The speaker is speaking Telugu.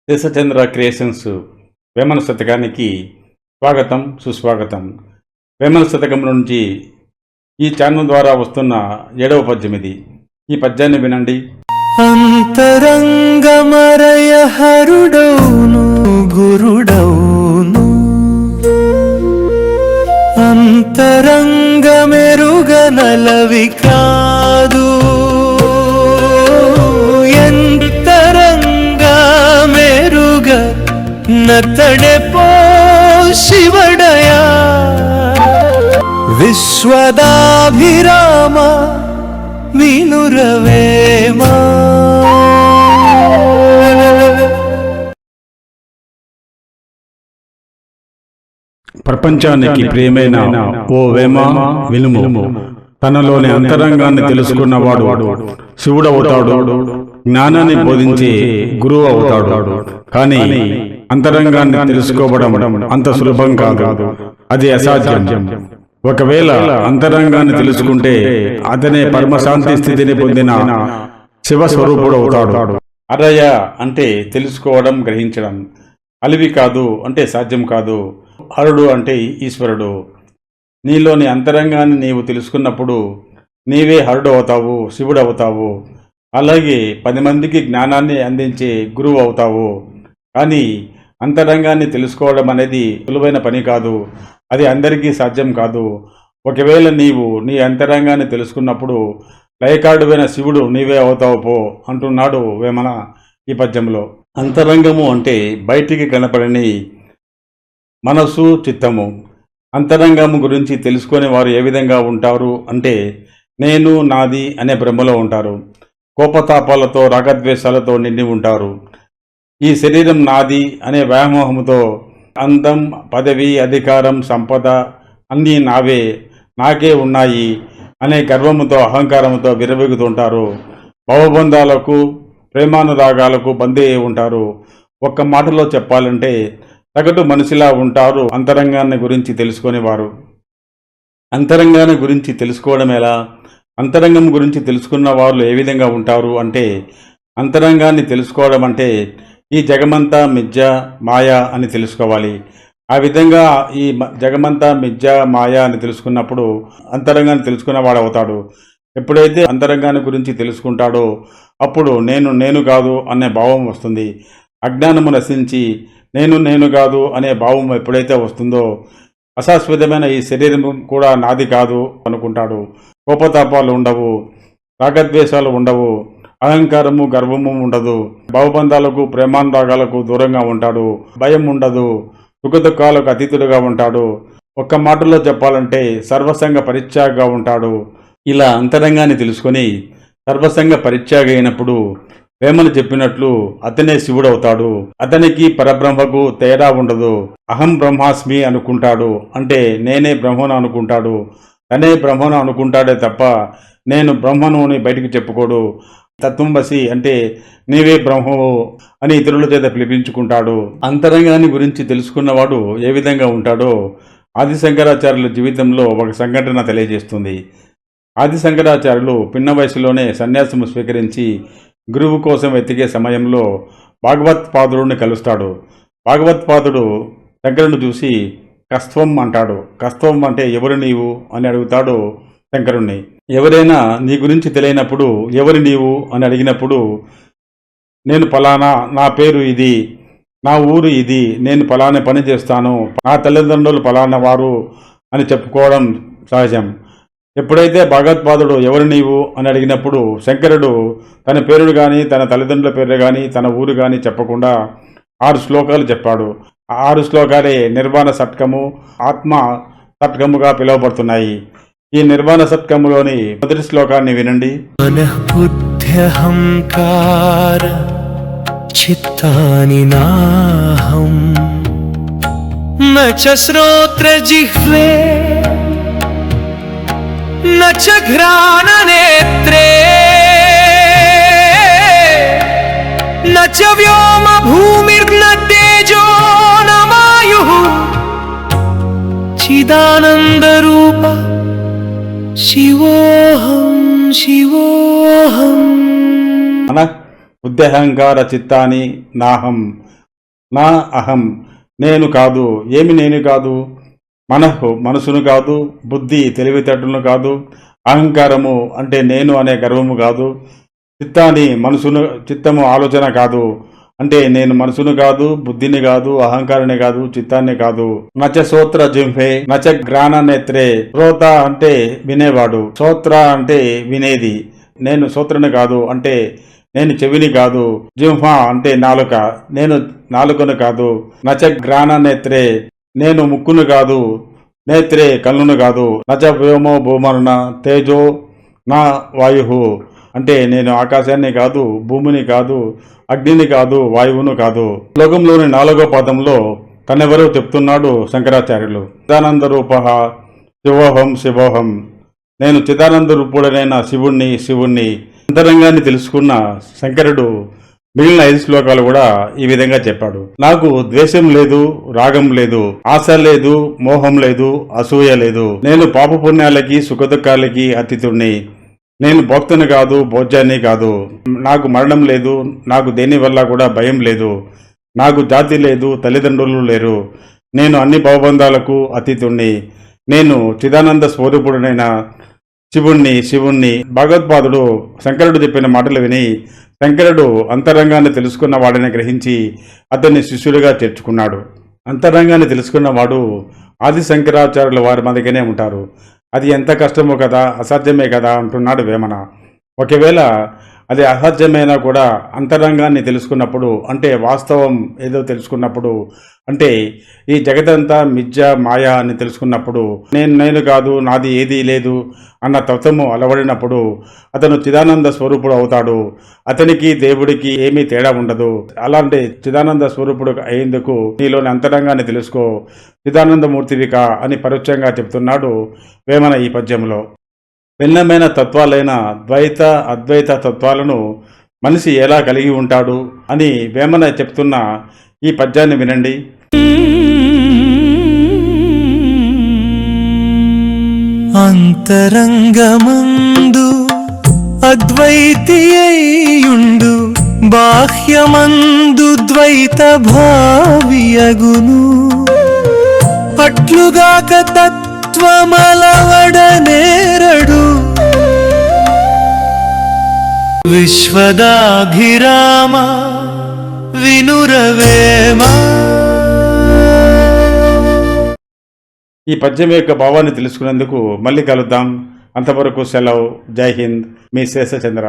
దేశచంద్ర క్రియేషన్స్ వేమన శతకానికి స్వాగతం సుస్వాగతం. వేమన శతకం నుంచి ఈ ఛానల్ ద్వారా వస్తున్న 7వ పద్యం ఇది. ఈ పద్యాన్ని వినండి. అంతరంగమరయ హరుడౌను గురుడౌను అంతరంగమెరుగనలవి కాదు ఎంతరంగమెరుగ నతడే పో శివడయా విశ్వదాభిరామ వినురవేమా. ప్రపంచానికి ప్రియమైన ఓ వేమ వినుము. తనలోని అంతరంగాన్ని తెలుసుకున్నవాడు శివుడవుతాడు, జ్ఞానాన్ని బోధించే గురువు అవుతాడు. కానీ అంతరంగాన్ని తెలుసుకోవడం అంత సులభం కాదు, అది అసాధ్యం. ఒకవేళ అంతరంగాన్ని తెలుసుకుంటే అతనే పరమశాంతి స్థితిని పొందిన శివస్వరూపుడు అవుతాడు. అరయ అంటే తెలుసుకోవడం, గ్రహించడం. అలివి కాదు అంటే సాధ్యం కాదు. హరుడు అంటే ఈశ్వరుడు. నీలోని అంతరంగాన్ని నీవు తెలుసుకున్నప్పుడు నీవే హరుడు అవుతావు, శివుడు అవుతావు. అలాగే 10 మందికి జ్ఞానాన్ని అందించే గురువు అవుతావు. కానీ అంతరంగాన్ని తెలుసుకోవడం అనేది సులువైన పని కాదు, అది అందరికీ సాధ్యం కాదు. ఒకవేళ నీవు నీ అంతరంగాన్ని తెలుసుకున్నప్పుడు లయకార్డువైన శివుడు నీవే అవుతావు పో అంటున్నాడు వేమన ఈ పద్యంలో. అంతరంగము అంటే బయటికి కనపడని మనసు, చిత్తము. అంతరంగము గురించి తెలుసుకునే వారు ఏ విధంగా ఉంటారు అంటే నేను, నాది అనే భ్రమలో ఉంటారు. కోపతాపాలతో, రాగద్వేషాలతో నిండి ఉంటారు. ఈ శరీరం నాది అనే వ్యామోహముతో అందం, పదవి, అధికారం, సంపద అన్నీ నావే, నాకే ఉన్నాయి అనే గర్వముతో, అహంకారముతో విరవెగుతుంటారు. భవబంధాలకు, ప్రేమానురాగాలకు బందీ అయి ఉంటారు. ఒక్క మాటలో చెప్పాలంటే సగటు మనిషిలా ఉంటారు అంతరంగాన్ని గురించి తెలుసుకునేవారు. అంతరంగాన్ని గురించి తెలుసుకోవడం ఎలా? అంతరంగం గురించి తెలుసుకున్న వాళ్ళు ఏ విధంగా ఉంటారు అంటే అంతరంగాన్ని తెలుసుకోవడం అంటే ఈ జగమంతా మిథ్య, మాయ అని తెలుసుకోవాలి. ఆ విధంగా ఈ జగమంతా మిథ్య, మాయ అని తెలుసుకున్నప్పుడు అంతరంగాన్ని తెలుసుకున్నవాడు అవుతాడు. ఎప్పుడైతే అంతరంగాన్ని గురించి తెలుసుకుంటాడో అప్పుడు నేను కాదు అనే భావం వస్తుంది. అజ్ఞానము నశించి నేను కాదు అనే భావం ఎప్పుడైతే వస్తుందో అశాశ్వతమైన ఈ శరీరం కూడా నాది కాదు అనుకుంటాడు. కోపతాపాలు ఉండవు, రాగద్వేషాలు ఉండవు, అహంకారము, గర్వము ఉండదు. భావబంధాలకు, ప్రేమానురాగాలకు దూరంగా ఉంటాడు. భయం ఉండదు, సుఖదుఖాలకు అతీతుడుగా ఉంటాడు. ఒక్క మాటలో చెప్పాలంటే సర్వసంగ పరిత్యాగగా ఉంటాడు. ఇలా అంతరంగాన్ని తెలుసుకొని సర్వసంగ పరిత్యాగ అయినప్పుడు వేమన చెప్పినట్లు అతనే శివుడవుతాడు. అతనికి పరబ్రహ్మకు తేడా ఉండదు. అహం బ్రహ్మాస్మి అనుకుంటాడు, అంటే నేనే బ్రహ్మను అనుకుంటాడు. తనే బ్రహ్మను అనుకుంటాడే తప్ప నేను బ్రహ్మను అని బయటికి చెప్పుకోడు. తత్వంబసి అంటే నీవే బ్రహ్మవు అని ఇతరుల చేత పిలిపించుకుంటాడు. అంతరంగాన్ని గురించి తెలుసుకున్నవాడు ఏ విధంగా ఉంటాడో ఆది శంకరాచార్యుల జీవితంలో ఒక సంఘటన తెలియజేస్తుంది. ఆది శంకరాచార్యులు పిన్న వయసులోనే సన్యాసము స్వీకరించి గురువు కోసం వెతికే సమయంలో భాగవత్పాదుడిని కలుస్తాడు. భాగవత్పాదుడు శంకరుని చూసి కస్త్వం అంటాడు. కస్త్వం అంటే ఎవరు నీవు అని అడుగుతాడు శంకరుణ్ణి. ఎవరైనా నీ గురించి తెలియనప్పుడు ఎవరు నీవు అని అడిగినప్పుడు నేను ఫలానా, నా పేరు ఇది, నా ఊరు ఇది, నేను ఫలానా పని చేస్తాను, నా తల్లిదండ్రులు ఫలానా వారు అని చెప్పుకోవడం సహజం. ఎప్పుడైతే భగవత్పాదుడు ఎవరు నీవు అని అడిగినప్పుడు శంకరుడు తన పేరును కానీ, తన తల్లిదండ్రుల పేరు కానీ, తన ఊరు కానీ చెప్పకుండా 6 శ్లోకాలు చెప్పాడు. 6 శ్లోకాలే నిర్వాణ షట్కము, ఆత్మ షట్కముగా పిలువబడుతున్నాయి. ఈ నిర్వాణ షట్కములోని మొదటి శ్లోకాన్ని వినండి. మనఃబుద్ధ్యహంకార చిత్తాని నాహం నచ శ్రోత్రజిహ్వే నచ ఘ్రాణనేత్రే నచ వ్యోమ భూమిర్న తేజో న వాయుః చిదానందరూప శివోహం శివోహం. మన బుద్ధ్యహంకార చిత్తాని నాహం నా అహం నేను కాదు. ఏమి నేను కాదు? మనసును కాదు, బుద్ధి తెలివితేటలను కాదు, అహంకారము అంటే నేను అనే గర్వము కాదు, చిత్తము ఆలోచన కాదు అంటే నేను మనసును కాదు, బుద్ధిని కాదు, అహంకారాన్ని కాదు, చిత్తాన్ని కాదు. నచ శ్రోత్ర జింఫే నచ గ్రాణ నేత్రే. శ్రోత అంటే వినేవాడు, శ్రోత్ర అంటే వినేది. నేను శ్రోత్రని కాదు అంటే నేను చెవిని కాదు, జింహ అంటే నాలుక నేను నాలుకను కాదు, నచ గ్రాణ నేత్రే నేను ముక్కును కాదు, నేత్రే కళ్ళును కాదు, నచ వ్యోమో భూమరుణ తేజో నా వాయు అంటే నేను ఆకాశాన్ని కాదు, భూమిని కాదు, అగ్నిని కాదు, వాయువును కాదు. శ్లోకంలోని 4వ పాదంలో తనెవరో చెప్తున్నాడు శంకరాచార్యులు. చిదానంద రూప శివోహం శివోహం. నేను చిదానంద రూపుడనైన శివుణ్ణి అంతరంగాన్ని తెలుసుకున్న శంకరుడు మిగిలిన 5 శ్లోకాలు కూడా ఈ విధంగా చెప్పాడు. నాకు ద్వేషం లేదు, రాగం లేదు, ఆశ లేదు, మోహం లేదు, అసూయ లేదు. నేను పాపపుణ్యాలకి సుఖదుఖాలకి అతీతుణ్ణి. నేను భోక్తని కాదు, భోజ్యాన్ని కాదు. నాకు మరణం లేదు, నాకు దేని వల్ల కూడా భయం లేదు. నాకు జాతి లేదు, తల్లిదండ్రులు లేరు. నేను అన్ని భవబంధాలకు అతీతుణ్ణి. నేను చిదానంద స్వరూపుడనైన శివుణ్ణి. భగవత్పాదుడు శంకరుడు చెప్పిన మాటలు విని శంకరుడు అంతరంగాన్ని తెలుసుకున్న వాడిని గ్రహించి అతన్ని శిష్యుడిగా చేర్చుకున్నాడు. అంతరంగాన్ని తెలుసుకున్నవాడు ఆది శంకరాచార్యుల వారి మధ్యనే ఉంటారు. అది ఎంత కష్టమో కదా, అసాధ్యమే కదా అంటున్నాడు వేమన. ఒకవేళ అది అసాధ్యమైనా కూడా అంతరంగాన్ని తెలుసుకున్నప్పుడు, అంటే వాస్తవం ఏదో తెలుసుకున్నప్పుడు, అంటే ఈ జగతంతా మిథ్య మాయ అని తెలుసుకున్నప్పుడు, నేను కాదు, నాది ఏదీ లేదు అన్న తత్వము అలవడినప్పుడు అతను చిదానంద స్వరూపుడు అవుతాడు. అతనికి దేవుడికి ఏమీ తేడా ఉండదు. అలాంటి చిదానంద స్వరూపుడు అయ్యేందుకు నీలోని అంతరంగాన్ని తెలుసుకో, చిదానందమూర్తివిక అని పరోక్షంగా చెప్తున్నాడు వేమన ఈ పద్యంలో. భిన్నమైన తత్వాలైన ద్వైత అద్వైత తత్వాలను మనిషి ఎలా కలిగి ఉంటాడు అని వేమన చెప్తున్న ఈ పద్యాన్ని వినండి. అంతరంగమందు అద్వైతి అయ్యుండు, బాహ్యమందు ద్వైత భావియగును. అట్లుగాక తత్వమలవడనేరడు, విశ్వదాభిరామ వినురవేమా. ఈ పద్యం యొక్క భావాన్ని తెలుసుకునేందుకు మళ్ళీ కలుద్దాం. అంతవరకు సెలవు. జై హింద్. మీ శేషచంద్ర.